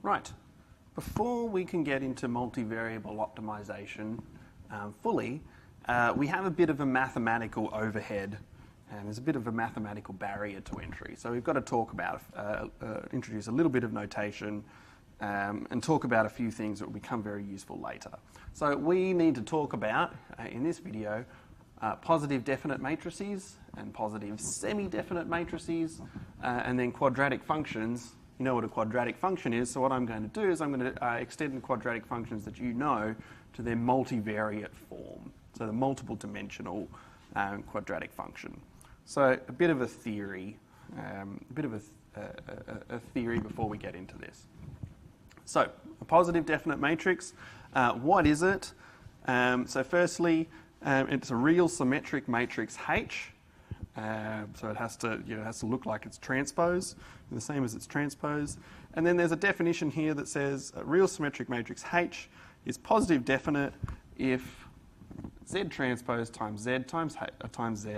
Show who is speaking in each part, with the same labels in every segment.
Speaker 1: Right, before we can get into multivariable optimization fully, we have a bit of a mathematical overhead, and there's a bit of a mathematical barrier to entry. So we've got to talk about, introduce a little bit of notation and talk about a few things that will become very useful later. So we need to talk about, in this video, positive definite matrices and positive semi-definite matrices, and then quadratic functions. You know what a quadratic function is, so what I'm going to do is I'm going to extend the quadratic functions that you know to their multivariate form, so the multiple dimensional quadratic function. So a bit of a theory, a theory before we get into this. So a positive definite matrix, what is it? So firstly, it's a real symmetric matrix H. So it has to look like it's transpose, the same as its transpose. And then there's a definition here that says a real symmetric matrix H is positive definite if Z transpose times Z times Z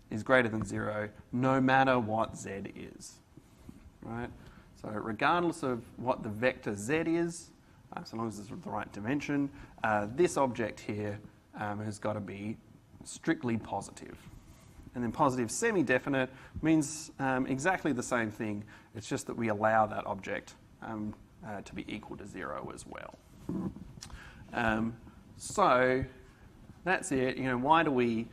Speaker 1: is greater than 0, no matter what Z is. Right? So regardless of what the vector Z is, so long as it's the right dimension, this object here has got to be strictly positive. And then positive semi-definite means exactly the same thing. It's just that we allow that object to be equal to 0 as well. So that's it. You know, why do we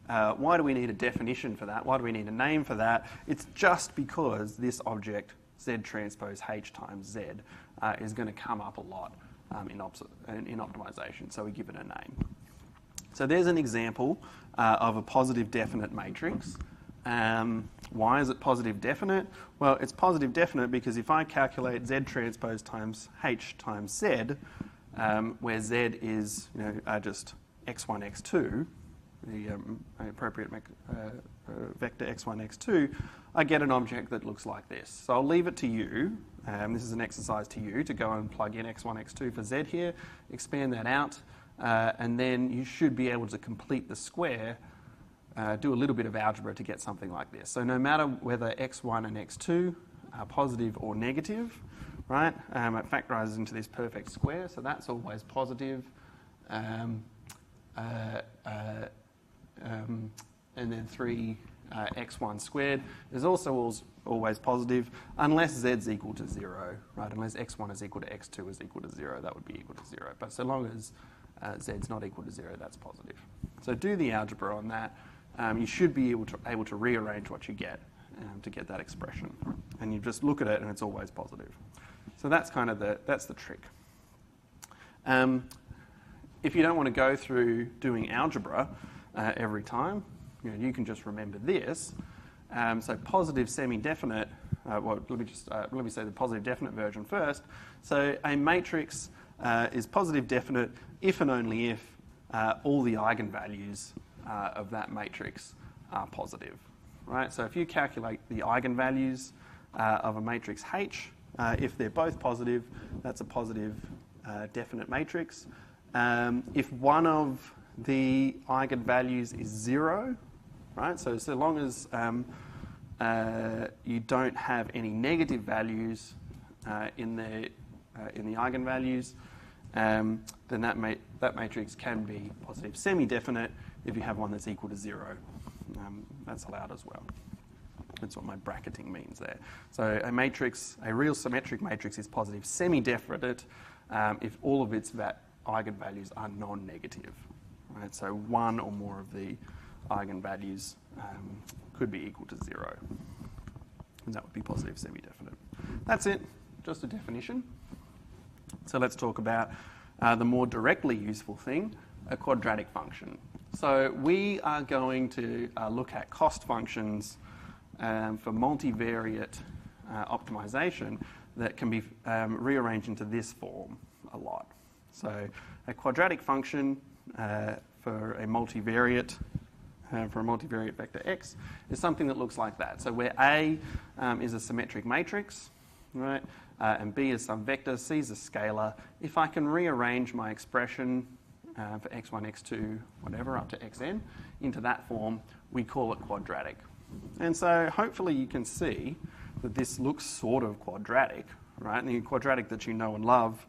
Speaker 1: need a definition for that? Why do we need a name for that? It's just because this object Z transpose H times Z is going to come up a lot in optimization. So we give it a name. So there's an example of a positive definite matrix. Why is it positive definite? Well, it's positive definite because if I calculate Z transpose times H times Z, where Z is just x1, x2, the appropriate vector x1, x2, I get an object that looks like this. So I'll leave it to you. This is an exercise to you to go and plug in x1, x2 for Z here, expand that out, and then you should be able to complete the square, do a little bit of algebra to get something like this. So no matter whether x1 and x2 are positive or negative, right, it factorizes into this perfect square, so that's always positive. And then 3x1 squared is also always positive unless z's equal to 0, right? Unless x1 is equal to x2 is equal to 0, that would be equal to 0. But so long as z's not equal to 0, that's positive. So do the algebra on that. You should be able to rearrange what you get to get that expression. And you just look at it and it's always positive. So that's kind of that's the trick. If you don't want to go through doing algebra every time, you can just remember this. So positive semi-definite, let me say the positive definite version first. So a matrix is positive definite if and only if all the eigenvalues of that matrix are positive, right? So if you calculate the eigenvalues of a matrix H, if they're both positive, that's a positive definite matrix. If one of the eigenvalues is 0, right? So long as you don't have any negative values in the eigenvalues, then that matrix can be positive semi-definite if you have one that's equal to 0. That's allowed as well. That's what my bracketing means there. So a real symmetric matrix is positive semi-definite if all of its eigenvalues are non-negative. Right? So one or more of the eigenvalues could be equal to 0. And that would be positive semi-definite. That's it, just a definition. So let's talk about the more directly useful thing, a quadratic function. So we are going to look at cost functions for multivariate optimization that can be rearranged into this form a lot. So a quadratic function for a multivariate vector x is something that looks like that. So where A is a symmetric matrix, right, and B is some vector, C is a scalar. If I can rearrange my expression for x1, x2, whatever, up to xn into that form, we call it quadratic. And so hopefully you can see that this looks sort of quadratic, right? And the quadratic that you know and love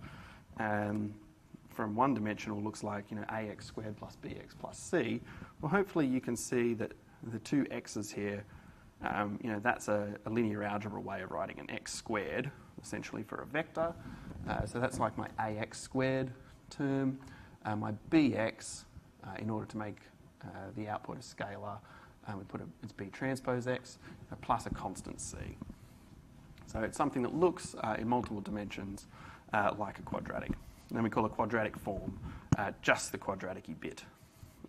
Speaker 1: from one-dimensional looks like, ax squared plus bx plus c. Well, hopefully you can see that the two x's here, that's a linear algebra way of writing an x squared, essentially, for a vector. So that's like my ax squared term. My bx, in order to make the output a scalar, we put it's b transpose x plus a constant c. So it's something that looks in multiple dimensions like a quadratic. And then we call a quadratic form just the quadratic-y bit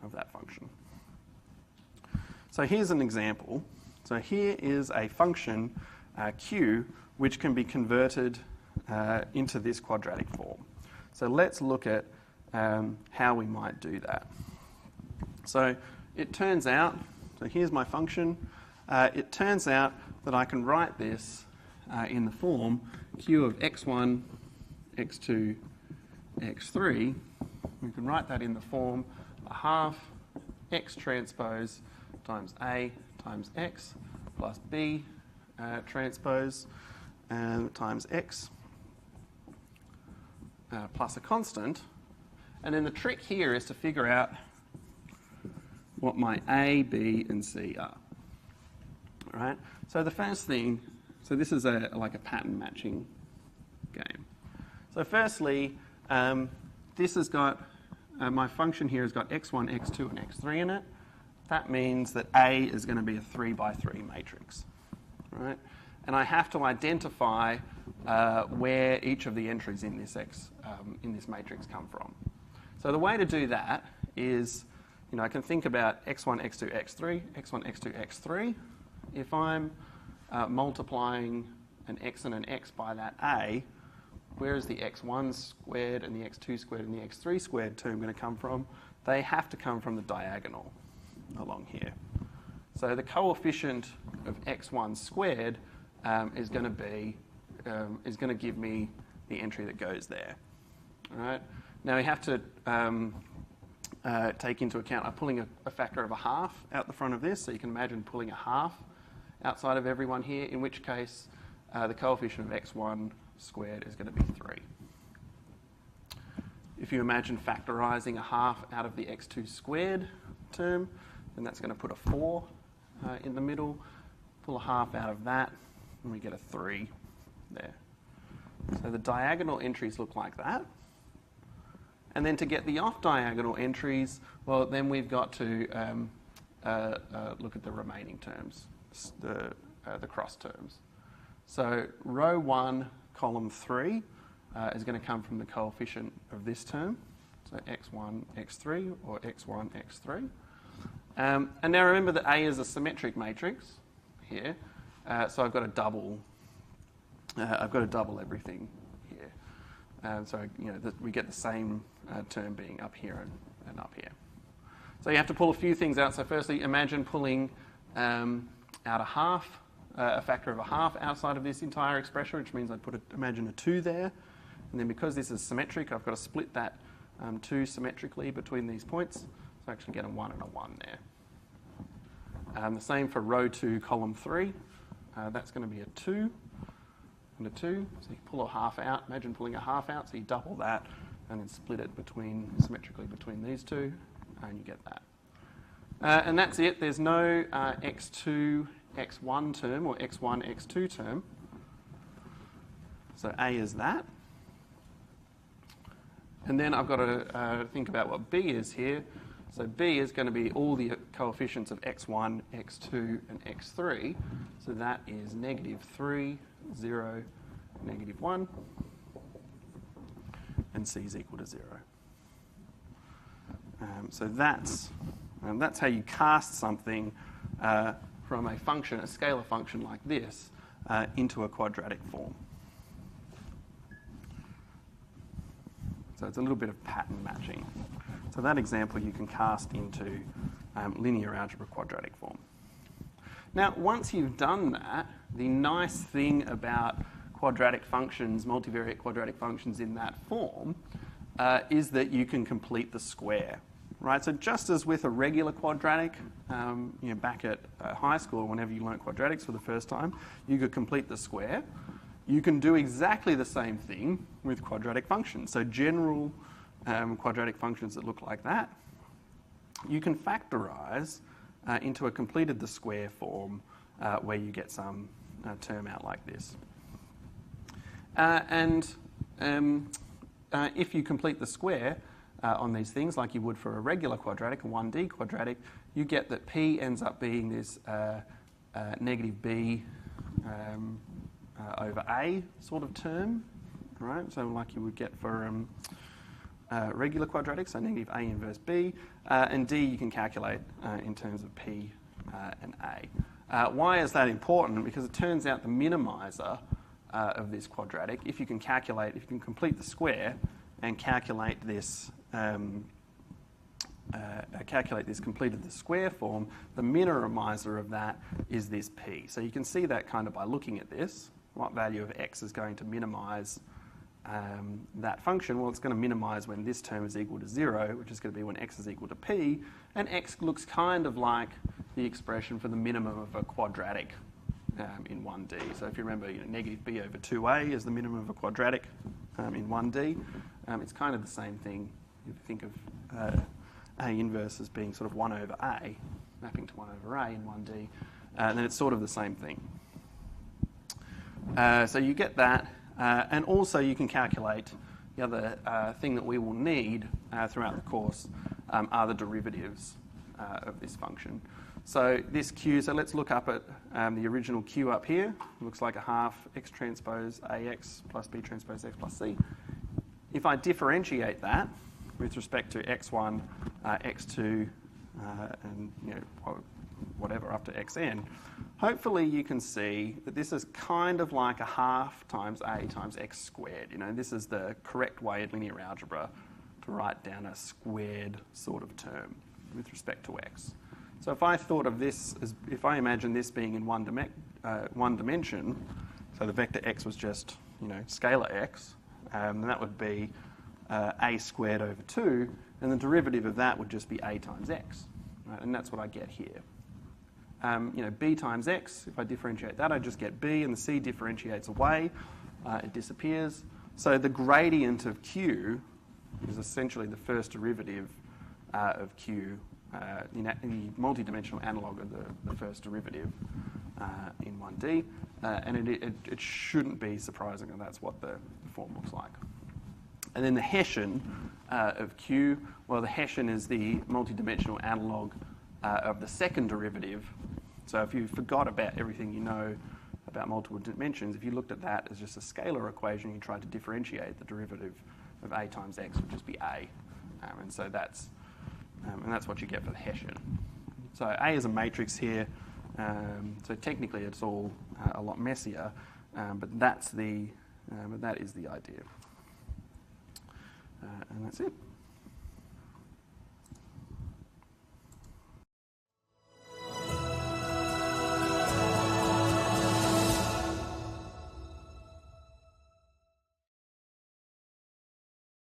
Speaker 1: of that function. So here's an example. So here is a function q which can be converted into this quadratic form. So let's look at how we might do that. So it turns out, so here's my function. It turns out that I can write this in the form q of x1, x2, x3. We can write that in the form a half x transpose times a times x plus b transpose times x plus a constant. And then the trick here is to figure out what my a, b, and c are. All right? So the first thing, so this is like a pattern matching game. So firstly, this has got, my function here has got x1, x2, and x3 in it. That means that A is going to be a 3 by 3 matrix. Right? And I have to identify where each of the entries in this matrix come from. So the way to do that is, I can think about x1, x2, x3, x1, x2, x3. If I'm multiplying an x and an x by that A, where is the x1 squared and the x2 squared and the x3 squared term going to come from? They have to come from the diagonal along here. So the coefficient of x1 squared is going to give me the entry that goes there. All right. Now we have to take into account, I'm pulling a factor of a half out the front of this, so you can imagine pulling a half outside of everyone here, in which case the coefficient of x1 squared is going to be 3. If you imagine factorising a half out of the x2 squared term, then that's going to put a 4 in the middle. Pull a half out of that, and we get a 3 there. So the diagonal entries look like that. And then to get the off-diagonal entries, well, then we've got to look at the remaining terms, the cross terms. So row 1, column 3 is going to come from the coefficient of this term, so x1, x3, or x1, x3. And now remember that A is a symmetric matrix here, so I've got to double everything here. So we get the same term being up here and up here. So you have to pull a few things out. So firstly, imagine pulling out a half, a factor of a half outside of this entire expression, which means I'd imagine a 2 there. And then because this is symmetric, I've got to split that 2 symmetrically between these points. So I actually get a 1 and a 1 there. The same for row 2, column 3. That's going to be a 2 and a 2. So you pull a half out. Imagine pulling a half out, so you double that and then split it symmetrically between these two, and you get that. And that's it. There's no x2, x1 term or x1, x2 term. So A is that. And then I've got to think about what B is here. So B is going to be all the coefficients of x1, x2, and x3. So that is -3, 0, -1, and C is equal to 0. So that's how you cast something from a function, a scalar function like this, into a quadratic form. So it's a little bit of pattern matching. So that example you can cast into linear algebra quadratic form. Now, once you've done that, the nice thing about quadratic functions, multivariate quadratic functions in that form, is that you can complete the square. Right? So just as with a regular quadratic, back at high school, whenever you learnt quadratics for the first time, you could complete the square. You can do exactly the same thing with quadratic functions. So general quadratic functions that look like that, you can factorise into a completed the square form where you get some term out like this. If you complete the square on these things like you would for a regular quadratic, a 1D quadratic, you get that P ends up being this negative B over A sort of term, right? So like you would get for regular quadratic, so negative A inverse B, and D you can calculate in terms of P and A. Why is that important? Because it turns out the minimizer of this quadratic, if you can complete the square and calculate this completed the square form, the minimizer of that is this P. So you can see that kind of by looking at this. What value of x is going to minimise that function? Well, it's going to minimise when this term is equal to 0, which is going to be when x is equal to P, and x looks kind of like the expression for the minimum of a quadratic in 1D. So if you remember, negative b over 2a is the minimum of a quadratic in 1D. It's kind of the same thing if you think of a inverse as being sort of 1 over a, mapping to 1 over a in 1D, and then it's sort of the same thing. So you get that, and also you can calculate the other thing that we will need throughout the course are the derivatives of this function. So this q, so let's look up at the original q up here. It looks like a half x transpose ax plus b transpose x plus c. If I differentiate that with respect to x1, x2, and whatever up to xn, hopefully you can see that this is kind of like a half times a times x squared. This is the correct way in linear algebra to write down a squared sort of term with respect to x. So if I thought of this as, if I imagine this being in one dimension, so the vector x was just, scalar x, then that would be a squared over 2, and the derivative of that would just be a times x, right? And that's what I get here. B times x, if I differentiate that, I just get b, and the c differentiates away, it disappears. So the gradient of q is essentially the first derivative of q, the multidimensional analogue of the first derivative in 1D, and it shouldn't be surprising that that's what the form looks like. And then the Hessian of q, well, the Hessian is the multidimensional analogue of the second derivative. So if you forgot about everything you know about multiple dimensions, if you looked at that as just a scalar equation, you tried to differentiate the derivative of a times x would just be a, and so that's what you get for the Hessian. So A is a matrix here, so technically it's all a lot messier, but that is the idea. And that's it.